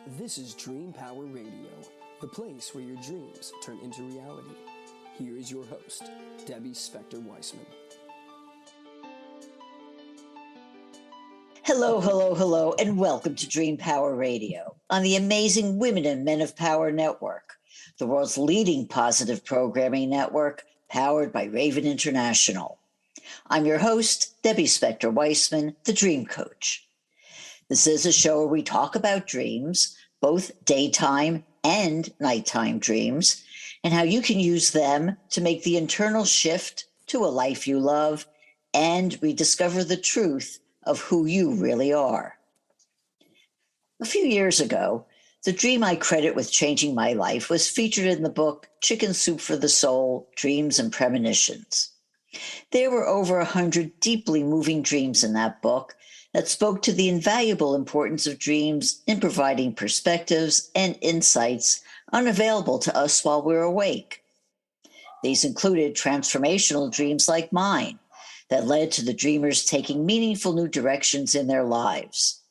This is Dream Power Radio, the place where your dreams turn into reality. Here is your host, Debbie Spector-Weissman. Hello, and welcome to Dream Power Radio on the amazing Women and Men of Power Network, the world's leading positive programming network powered by Raven International. I'm your host, Debbie Spector-Weissman, the Dream Coach. This is a show where we talk about dreams, both daytime and nighttime dreams, and how you can use them to make the internal shift to a life you love and rediscover the truth of who you really are. A few years ago, the dream I credit with changing my life was featured in the book Chicken Soup for the Soul, Dreams and Premonitions. There were over 100 deeply moving dreams in that book that spoke to the invaluable importance of dreams in providing perspectives and insights unavailable to us while we're awake. These included transformational dreams like mine that led to the dreamers taking meaningful new directions in their lives.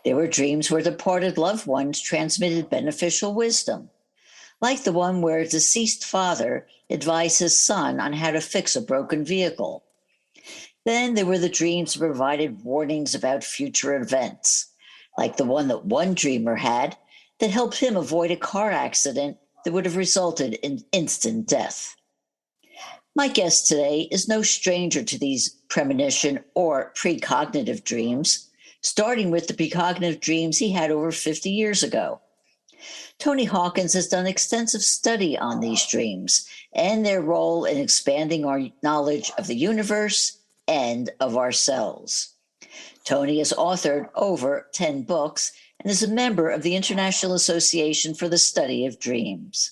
There were dreams where departed loved ones transmitted beneficial wisdom, like the one where a deceased father advised his son on how to fix a broken vehicle. Then there were the dreams that provided warnings about future events, like the one that one dreamer had that helped him avoid a car accident that would have resulted in instant death. My guest today is no stranger to these premonition or precognitive dreams, starting with the precognitive dreams he had over 50 years ago. Tony Hawkins has done extensive study on these dreams and their role in expanding our knowledge of the universe and of ourselves. Tony has authored over 10 books and is a member of the International Association for the Study of Dreams.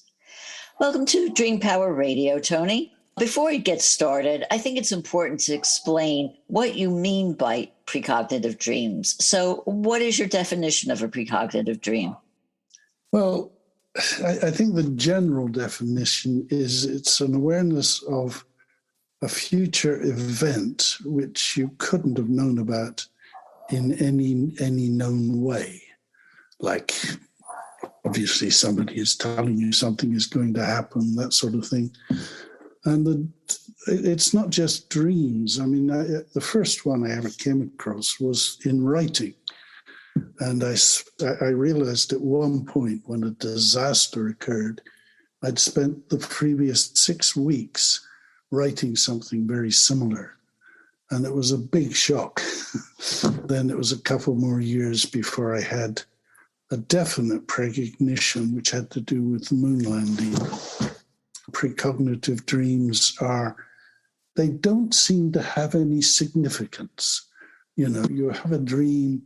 Welcome to Dream Power Radio, Tony. Before we get started, I think it's important to explain what you mean by precognitive dreams. So what is your definition of a precognitive dream? Well, I think the general definition is it's an awareness of a future event which you couldn't have known about in any known way. Like, obviously, somebody is telling you something is going to happen, that sort of thing. And it's not just dreams. I mean, the first one I ever came across was in writing. And I realized at one point when a disaster occurred, I'd spent the previous 6 weeks writing something very similar. And it was a big shock. Then it was a couple more years before I had a definite precognition, which had to do with the moon landing. Precognitive dreams they don't seem to have any significance. You know, you have a dream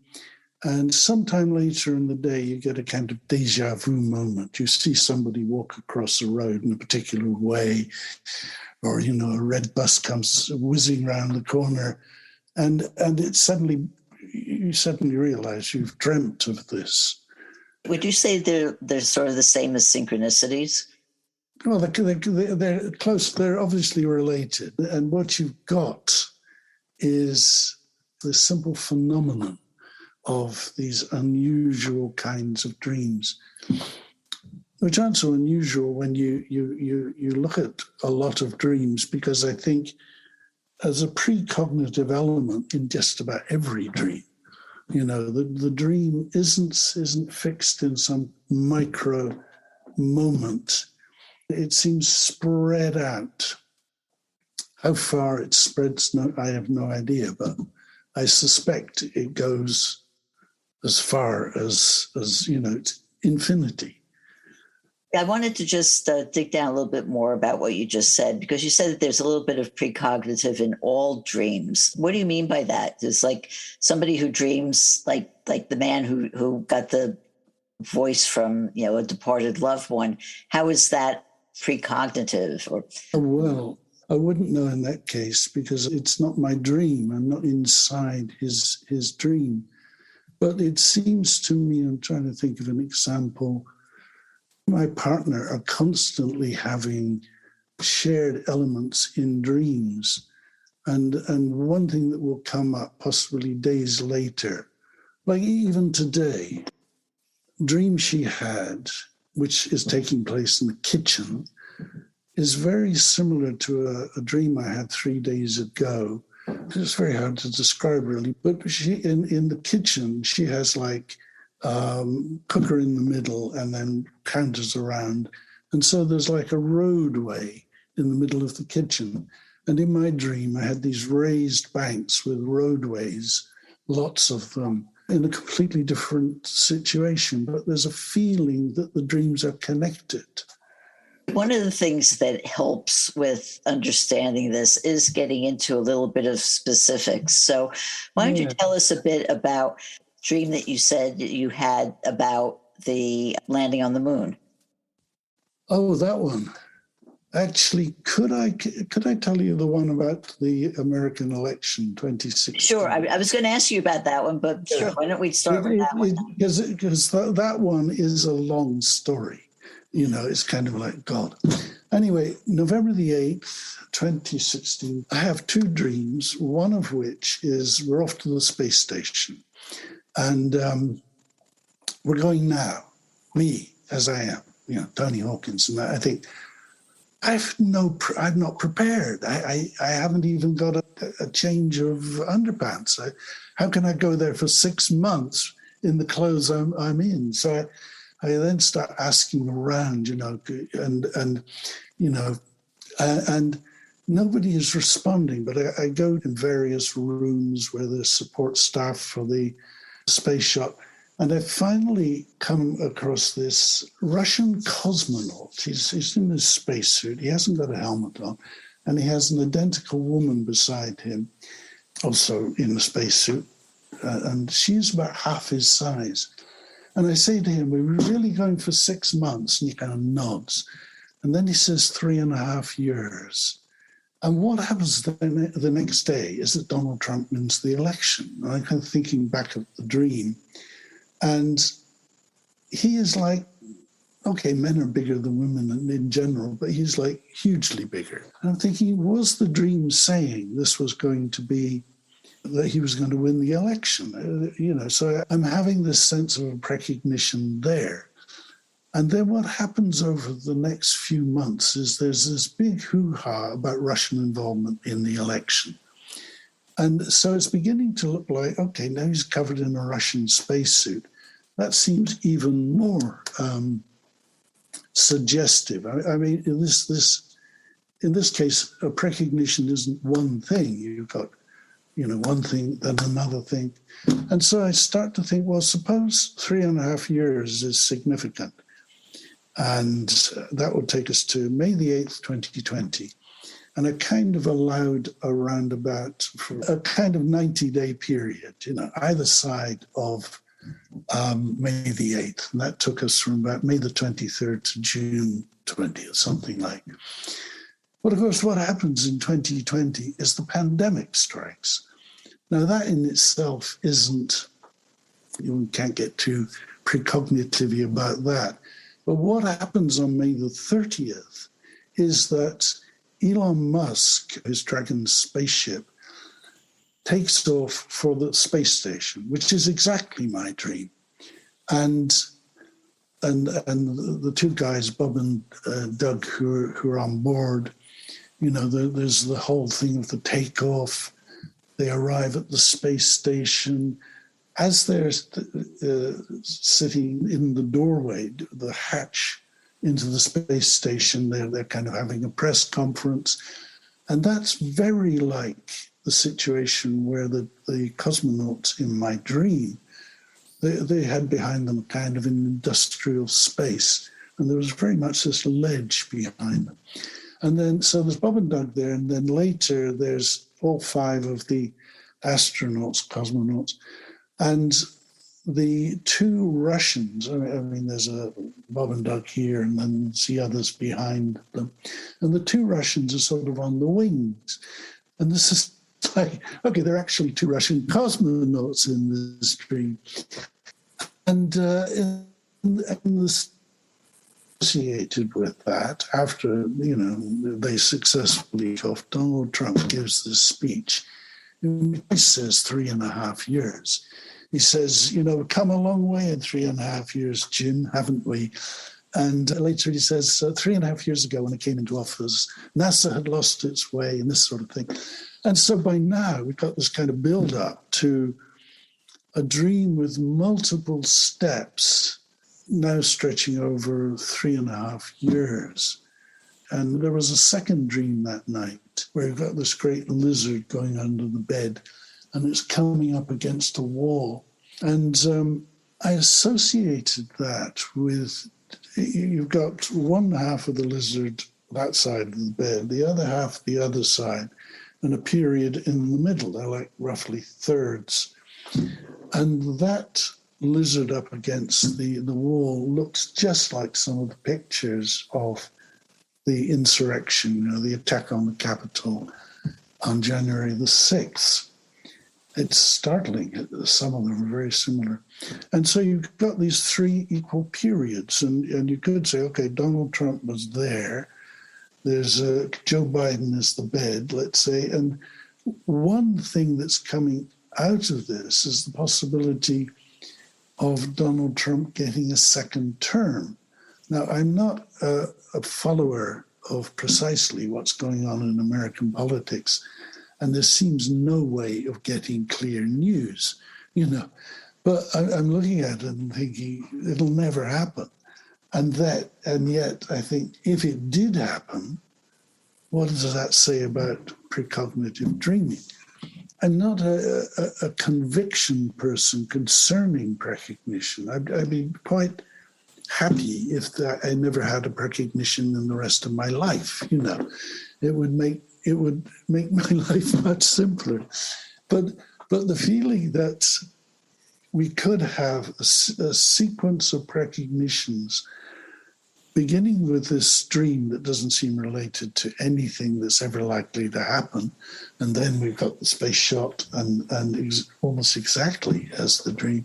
and sometime later in the day, you get a kind of deja vu moment. You see somebody walk across the road in a particular way, or, you know, a red bus comes whizzing around the corner, and you suddenly realize you've dreamt of this. Would you say they're sort of the same as synchronicities? Well, they're close. They're obviously related. And what you've got is the simple phenomenon of these unusual kinds of dreams, which aren't so unusual when you look at a lot of dreams, because I think there's a precognitive element in just about every dream. You know, the dream isn't fixed in some micro moment. It seems spread out. How far it spreads, I have no idea, but I suspect it goes as far as you know, it's infinity. I wanted to just dig down a little bit more about what you just said, because you said that there's a little bit of precognitive in all dreams. What do you mean by that? It's like somebody who dreams like the man who got the voice from, you know, a departed loved one. How is that precognitive? Or well, I wouldn't know in that case because it's not my dream. I'm not inside his dream. But it seems to me, I'm trying to think of an example, my partner are constantly having shared elements in dreams. And one thing that will come up possibly days later, like even today, dream she had, which is taking place in the kitchen, is very similar to a dream I had 3 days ago. It's very hard to describe, really. But she, in the kitchen, she has like cooker in the middle and then counters around. And so there's like a roadway in the middle of the kitchen. And in my dream, I had these raised banks with roadways, lots of them, in a completely different situation. But there's a feeling that the dreams are connected. One of the things that helps with understanding this is getting into a little bit of specifics. So why don't you tell us a bit about the dream that you said you had about the landing on the moon? Oh, that one. Actually, could I tell you the one about the American election 2016? Sure. I was going to ask you about that one, but sure, why don't we start with that one? Because that one is a long story. You know, it's kind of like God. Anyway, November the 8th, 2016, I have two dreams, one of which is we're off to the space station. And we're going now, me, as I am, you know, Tony Hawkins. And I think, I'm not prepared. I haven't even got a change of underpants. How can I go there for 6 months in the clothes I'm in? So I then start asking around, you know, and nobody is responding. But I go in various rooms where there's support staff for the space shop. And I finally come across this Russian cosmonaut. He's in his spacesuit. He hasn't got a helmet on. And he has an identical woman beside him, also in a spacesuit. And she's about half his size. And I say to him, we're really going for 6 months? And he kind of nods. And then he says 3.5 years. And what happens the next day is that Donald Trump wins the election. And I'm kind of thinking back of the dream. And he is like, okay, men are bigger than women in general, but he's like hugely bigger. And I'm thinking, was the dream saying this was going to be, that he was going to win the election? You know, so I'm having this sense of a precognition there. And then what happens over the next few months is there's this big hoo-ha about Russian involvement in the election. And so it's beginning to look like, okay, now he's covered in a Russian spacesuit. That seems even more suggestive. I mean, in this case, a precognition isn't one thing. You've got, you know, one thing, then another thing. And so I start to think, well, suppose 3.5 years is significant. And that would take us to May the 8th, 2020. And I kind of allowed around about for a kind of 90-day period, you know, either side of May the 8th. And that took us from about May the 23rd to June 20th, something like. But of course, what happens in 2020 is the pandemic strikes. Now, that in itself isn't, you can't get too precognitive about that. But what happens on May the 30th is that Elon Musk, his Dragon spaceship, takes off for the space station, which is exactly my dream. And the two guys, Bob and Doug, who are on board, you know, there's the whole thing of the takeoff. They arrive at the space station. As they're sitting in the doorway, the hatch into the space station, they're kind of having a press conference. And that's very like the situation where the cosmonauts in my dream, they had behind them kind of an industrial space. And there was very much this ledge behind them. And then, so there's Bob and Doug there. And then later there's all 5 of the astronauts, cosmonauts. And the 2 Russians, I mean, there's a Bob and Doug here, and then there's the others behind them. And the 2 Russians are sort of on the wings. And this is like, okay, they're actually 2 Russian cosmonauts in this dream. And associated with that, after, you know, they successfully off, Donald Trump gives this speech. He says 3.5 years. he says, we've come a long way in 3.5 years, Jim, haven't we? And later he says, 3.5 years ago when I came into office, NASA had lost its way and this sort of thing. And so by now we've got this kind of build-up to a dream with multiple steps now stretching over 3.5 years. And there was a second dream that night where you've got this great lizard going under the bed and it's coming up against a wall. And I associated that with, you've got one half of the lizard that side of the bed, the other half the other side, and a period in the middle. They're like roughly thirds. And that lizard up against the wall looks just like some of the pictures of the insurrection, the attack on the Capitol on January the 6th. It's startling. Some of them are very similar. And so you've got these three equal periods. And you could say, okay, Donald Trump was there. There's Joe Biden is the bed, let's say. And one thing that's coming out of this is the possibility of Donald Trump getting a second term. Now, I'm not a follower of precisely what's going on in American politics, and there seems no way of getting clear news, But I'm looking at it and thinking it'll never happen. And yet, I think if it did happen, what does that say about precognitive dreaming? I'm not a conviction person concerning precognition. I'd be quite happy if I never had a precognition in the rest of my life. It would make my life much simpler. But the feeling that we could have a sequence of precognitions beginning with this dream that doesn't seem related to anything that's ever likely to happen, and then we've got the space shot and almost exactly as the dream.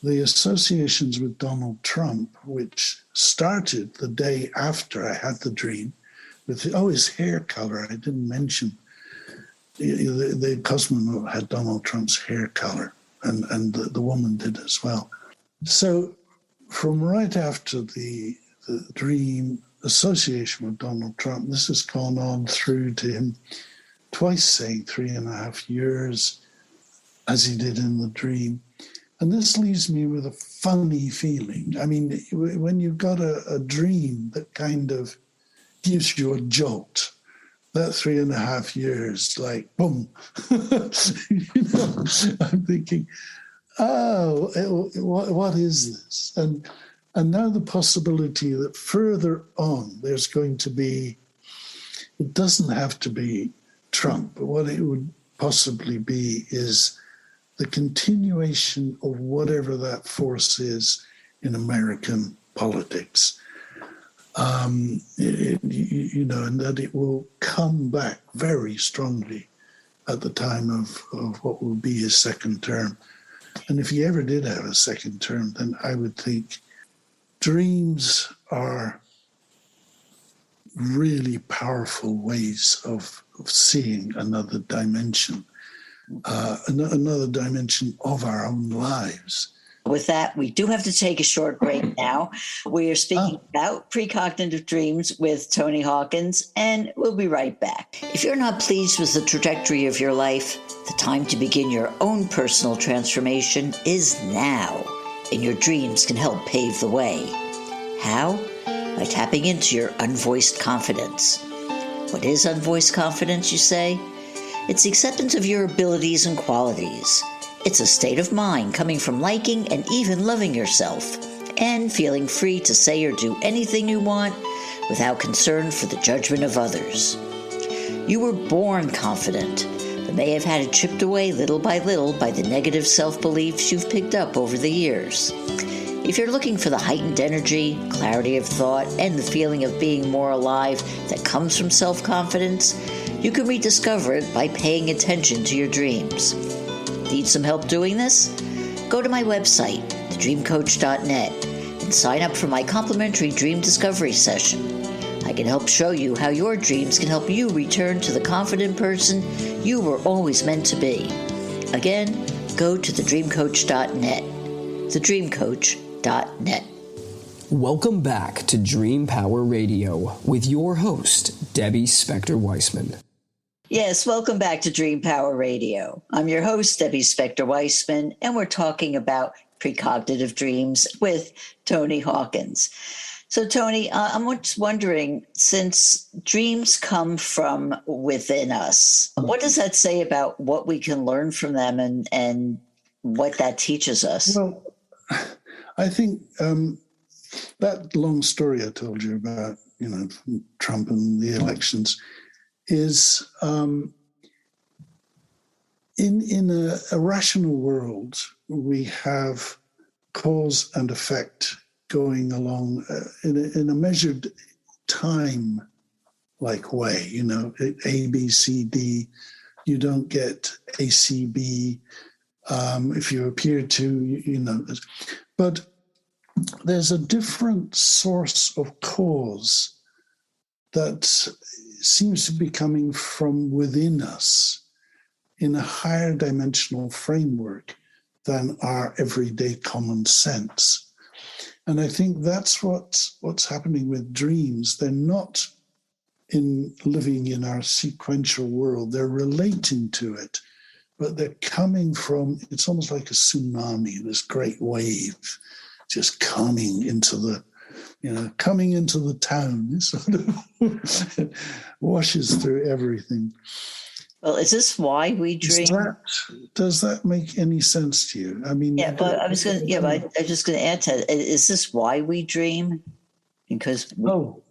The associations with Donald Trump, which started the day after I had the dream, with his hair color. I didn't mention the cosmonaut had Donald Trump's hair color, and the woman did as well. So from right after the dream association with Donald Trump, this has gone on through to him twice saying 3.5 years, as he did in the dream. And this leaves me with a funny feeling. I mean, when you've got a dream that kind of gives you a jolt, that 3.5 years, like, boom. I'm thinking, what is this? And now the possibility that further on there's going to be, it doesn't have to be Trump, but what it would possibly be is the continuation of whatever that force is in American politics. And that it will come back very strongly at the time of what will be his second term. And if he ever did have a second term, then I would think dreams are really powerful ways of seeing another dimension. Another dimension of our own lives. With that, we do have to take a short break now. We are speaking about precognitive dreams with Tony Hawkins, and we'll be right back. If you're not pleased with the trajectory of your life, the time to begin your own personal transformation is now, and your dreams can help pave the way. How? By tapping into your unvoiced confidence. What is unvoiced confidence, you say? It's the acceptance of your abilities and qualities. It's a state of mind coming from liking and even loving yourself, and feeling free to say or do anything you want without concern for the judgment of others. You were born confident, but may have had it chipped away little by little by the negative self-beliefs you've picked up over the years. If you're looking for the heightened energy, clarity of thought, and the feeling of being more alive that comes from self-confidence, you can rediscover it by paying attention to your dreams. Need some help doing this? Go to my website, thedreamcoach.net, and sign up for my complimentary dream discovery session. I can help show you how your dreams can help you return to the confident person you were always meant to be. Again, go to thedreamcoach.net. Thedreamcoach.net. Welcome back to Dream Power Radio with your host, Debbie Spector-Weissman. Yes, welcome back to Dream Power Radio. I'm your host, Debbie Spector-Weissman, and we're talking about precognitive dreams with Tony Hawkins. So, Tony, I'm just wondering, since dreams come from within us, what does that say about what we can learn from them and what that teaches us? Well, I think that long story I told you about, Trump and the elections is in a rational world, we have cause and effect going along in a measured time-like way, A, B, C, D. You don't get ACB if you appear to, But there's a different source of cause that seems to be coming from within us in a higher dimensional framework than our everyday common sense. And I think that's what's happening with dreams. They're not living in our sequential world. They're relating to it, but they're coming from, it's almost like a tsunami, this great wave just coming into the town. It sort of washes through everything. Well, is this why we dream? Does that make any sense to you? I mean, yeah, but I was going to add to that. Is this why we dream? Because well,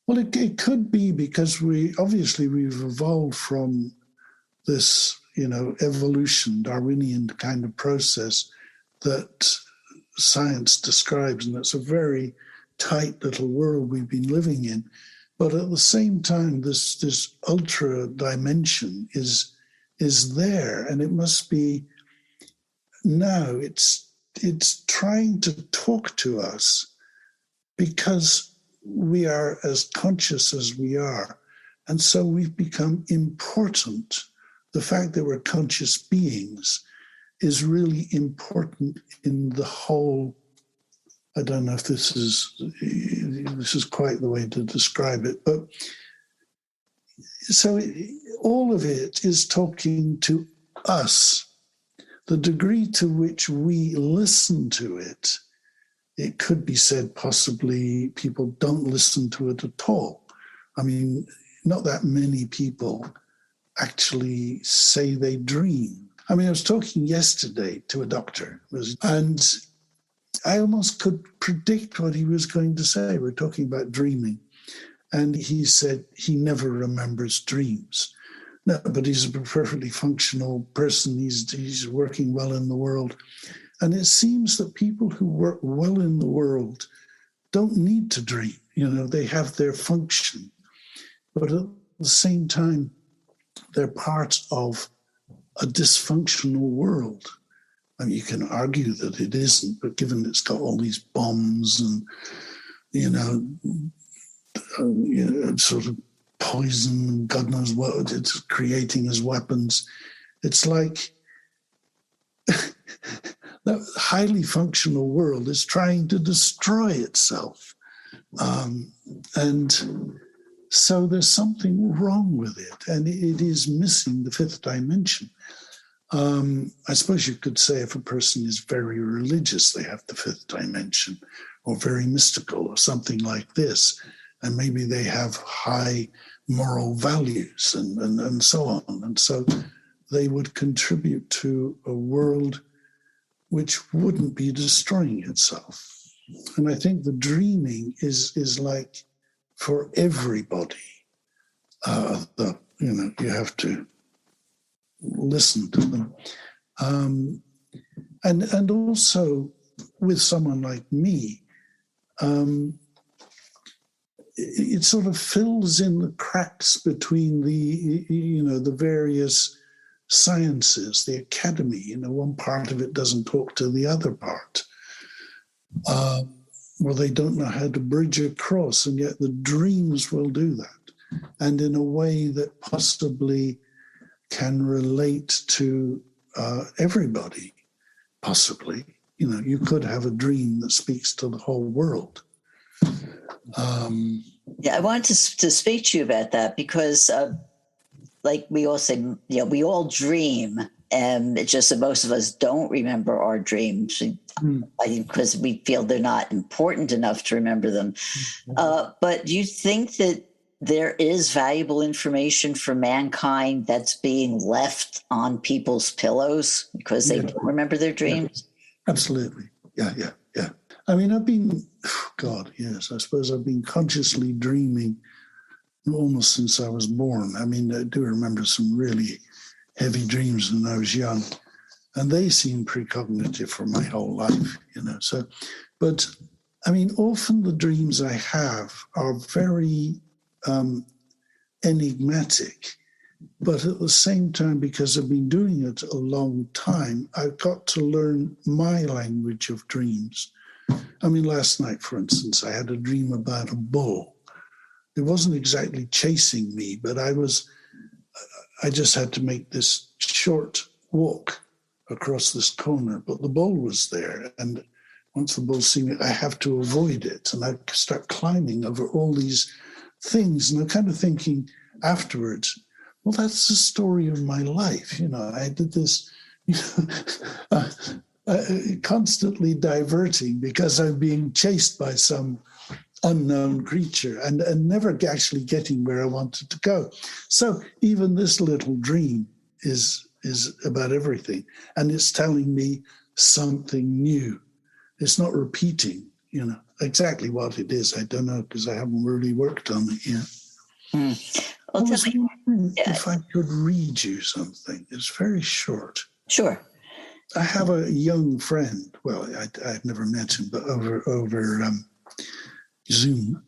it could be because we've evolved from this, evolution, Darwinian kind of process that science describes, and it's a very tight little world we've been living in. But at the same time, this ultra dimension is there, and it must be now. It's trying to talk to us because we are as conscious as we are, and so we've become important. The fact that we're conscious beings is really important in the whole. I don't know if this is quite the way to describe it, but so all of it is talking to us. The degree to which we listen to it, it could be said possibly people don't listen to it at all. I mean, not that many people actually say they dream. I mean, I was talking yesterday to a doctor, and I almost could predict what he was going to say. We're talking about dreaming. And he said he never remembers dreams. No, but he's a perfectly functional person. He's working well in the world. And it seems that people who work well in the world don't need to dream. They have their function. But at the same time, they're part of a dysfunctional world. I mean, you can argue that it isn't, but given it's got all these bombs and, sort of poison and God knows what it's creating as weapons, it's like that highly functional world is trying to destroy itself. And so there's something wrong with it, and it is missing the fifth dimension. I suppose you could say if a person is very religious, they have the fifth dimension, or very mystical, or something like this. And maybe they have high moral values and so on. And so they would contribute to a world which wouldn't be destroying itself. And I think the dreaming is like for everybody. You have to listen to them. And also with someone like me, it sort of fills in the cracks between the various sciences, the academy. One part of it doesn't talk to the other part. Or they don't know how to bridge across, and yet the dreams will do that. And in a way that possibly can relate to everybody, possibly. You know, you could have a dream that speaks to the whole world. Yeah, I wanted to speak to you about that because, like we all say, we all dream, and it's just that most of us don't remember our dreams. I think because we feel they're not important enough to remember them. But do you think that there is valuable information for mankind that's being left on people's pillows because they don't remember their dreams? Absolutely. Yeah. I mean, I've been, I suppose I've been consciously dreaming almost since I was born. I mean, I do remember some really heavy dreams when I was young, and they seem precognitive for my whole life, you know. So, but I mean, often the dreams I have are very enigmatic, but at the same time, because I've been doing it a long time, I've got to learn my language of dreams. I mean, last night, for instance, I had a dream about a bull. It wasn't exactly chasing me, but I just had to make this short walk across this corner, but the bull was there. And once the bull sees me, I have to avoid it. And I start climbing over all these things. And I'm kind of thinking afterwards, well, that's the story of my life. You know, I did this, constantly diverting because I'm being chased by some unknown creature and never actually getting where I wanted to go. So even this little dream is about everything, and it's telling me something new. It's not repeating, you know, exactly what it is. I don't know because I haven't really worked on it yet. Well, tell me, if I could read you something, it's very short. Sure. I have a young friend. Well, I've never met him, but over Zoom.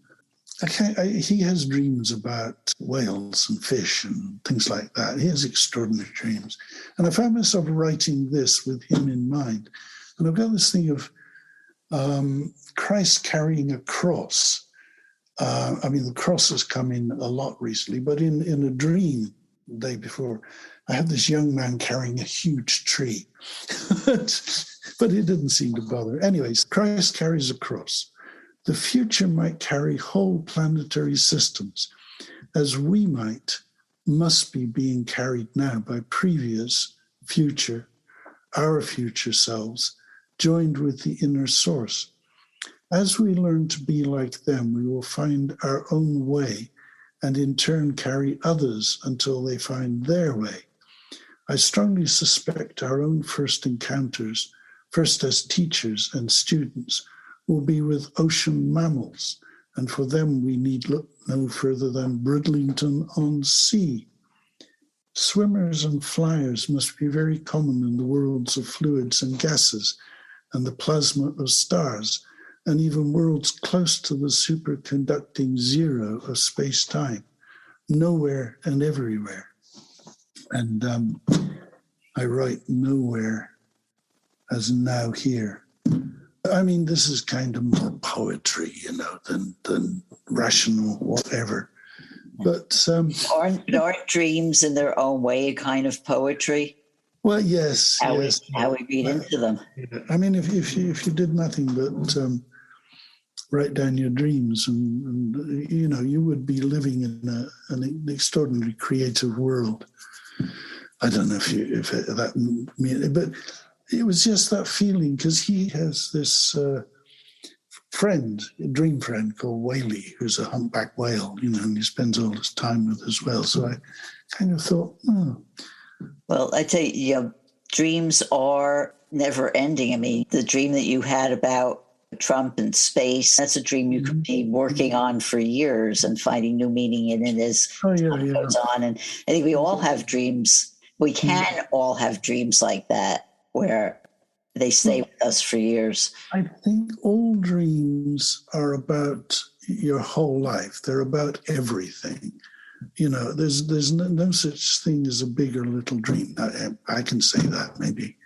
He has dreams about whales and fish and things like that. He has extraordinary dreams. And I found myself writing this with him in mind. And I've got this thing of Christ carrying a cross. I mean, the cross has come in a lot recently, but in a dream the day before, I had this young man carrying a huge tree. But it didn't seem to bother. Anyways, Christ carries a cross. The future might carry whole planetary systems, as we must be being carried now by our future selves, joined with the inner source. As we learn to be like them, we will find our own way and in turn carry others until they find their way. I strongly suspect our own first encounters, first as teachers and students, will be with ocean mammals, and for them we need look no further than Bridlington-on-Sea. Swimmers and flyers must be very common in the worlds of fluids and gases and the plasma of stars, and even worlds close to the superconducting zero of space-time, nowhere and everywhere. And I write nowhere as now here. I mean, this is kind of more poetry, you know, than rational whatever. But aren't dreams in their own way a kind of poetry? Well, yes. How we read into them. I mean, if you did nothing but write down your dreams, and you know, you would be living in an extraordinarily creative world. I don't know if that mean, but it was just that feeling, because he has this dream friend called Whaley, who's a humpback whale, you know, and he spends all his time with as well. So I kind of thought, Well, I tell you, dreams are never ending. I mean, the dream that you had about Trump and space, that's a dream you could be working on for years and finding new meaning in it as time goes on. And I think we all have dreams. We can all have dreams like that where they stay with us for years. I think all dreams are about your whole life. They're about everything. You know, there's no such thing as a big or little dream. I can say that maybe.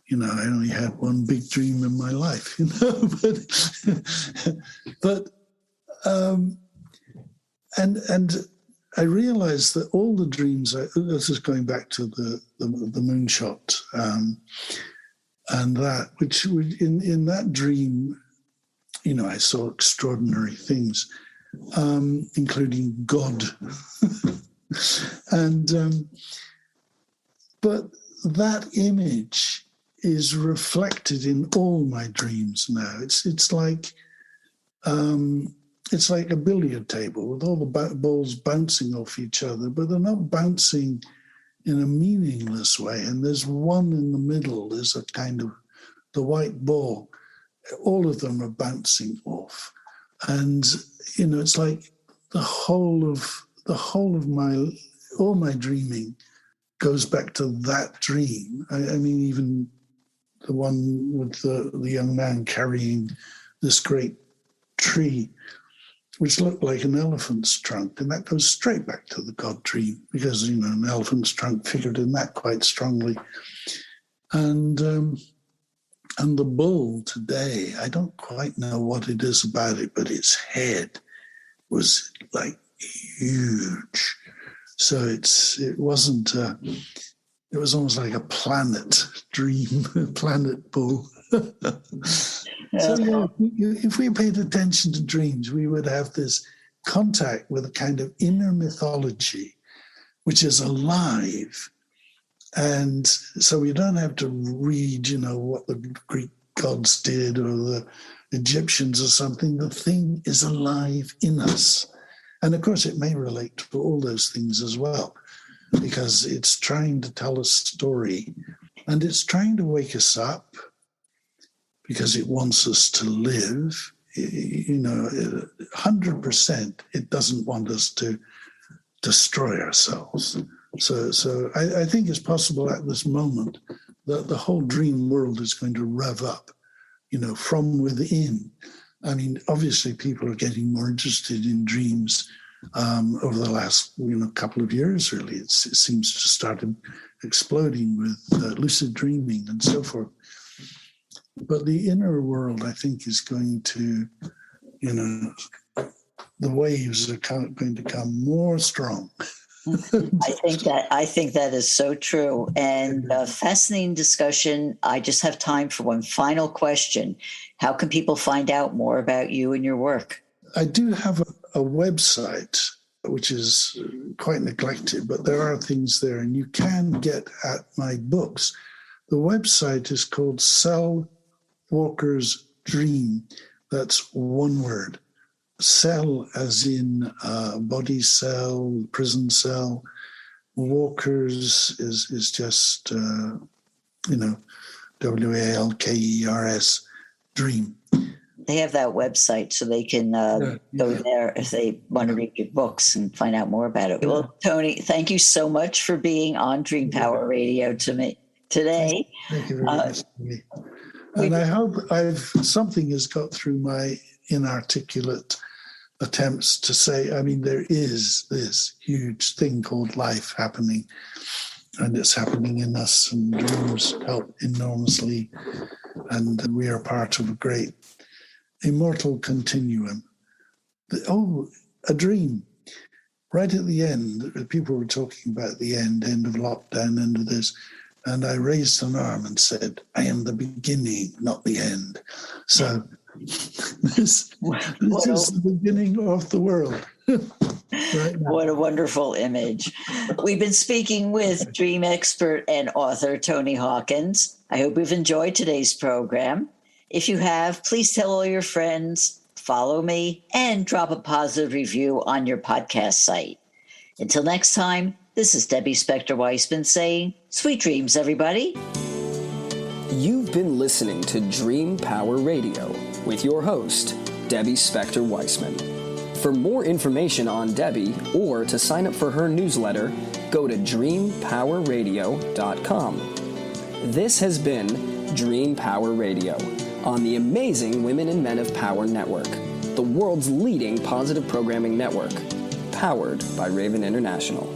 You know, I only had one big dream in my life, you know, and I realized that all the dreams, this is going back to the moonshot, and that, which in that dream, I saw extraordinary things, including God. And but that image is reflected in all my dreams now. It's like a billiard table with all the balls bouncing off each other, but they're not bouncing in a meaningless way. And there's one in the middle. There's a kind of the white ball. All of them are bouncing off, and it's like all my dreaming goes back to that dream. I mean, even the one with the young man carrying this great tree, which looked like an elephant's trunk, and that goes straight back to the God dream, because an elephant's trunk figured in that quite strongly. And the bull today, I don't quite know what it is about it, but its head was like huge. So it wasn't. It was almost like a planet dream, a planet bull. So if we paid attention to dreams, we would have this contact with a kind of inner mythology, which is alive. And so we don't have to read, what the Greek gods did or the Egyptians or something. The thing is alive in us. And of course, it may relate to all those things as well, because it's trying to tell a story and it's trying to wake us up because it wants us to live. 100%, it doesn't want us to destroy ourselves. So I think it's possible at this moment that the whole dream world is going to rev up, from within. I mean, obviously people are getting more interested in dreams over the last, couple of years, really. It seems to start exploding with lucid dreaming and so forth. But the inner world, I think, is going to, the waves are going to come more strong. I think that is so true. And fascinating discussion. I just have time for one final question. How can people find out more about you and your work? I do have a website, which is quite neglected, but there are things there, and you can get at my books. The website is called Cell Walker's Dream. That's one word. Cell as in body cell, prison cell. Walkers is just, WALKERS, dream. They have that website, so they can go there if they want to read your books and find out more about it. Well, Tony, thank you so much for being on Dream Power Radio to me today. Thank you very much. And I hope something has got through my inarticulate attempts to say, there is this huge thing called life happening, and it's happening in us, and dreams help enormously, and we are part of a great immortal continuum. A dream. Right at the end, people were talking about the end of lockdown, end of this, and I raised an arm and said, I am the beginning, not the end. So this is the beginning of the world. Right now. What a wonderful image. We've been speaking with dream expert and author Tony Hawkins. I hope you've enjoyed today's program. If you have, please tell all your friends, follow me, and drop a positive review on your podcast site. Until next time, this is Debbie Spector-Weissman saying, sweet dreams, everybody. You've been listening to Dream Power Radio with your host, Debbie Spector-Weissman. For more information on Debbie or to sign up for her newsletter, go to dreampowerradio.com. This has been Dream Power Radio on the amazing Women and Men of Power Network, the world's leading positive programming network, powered by Raven International.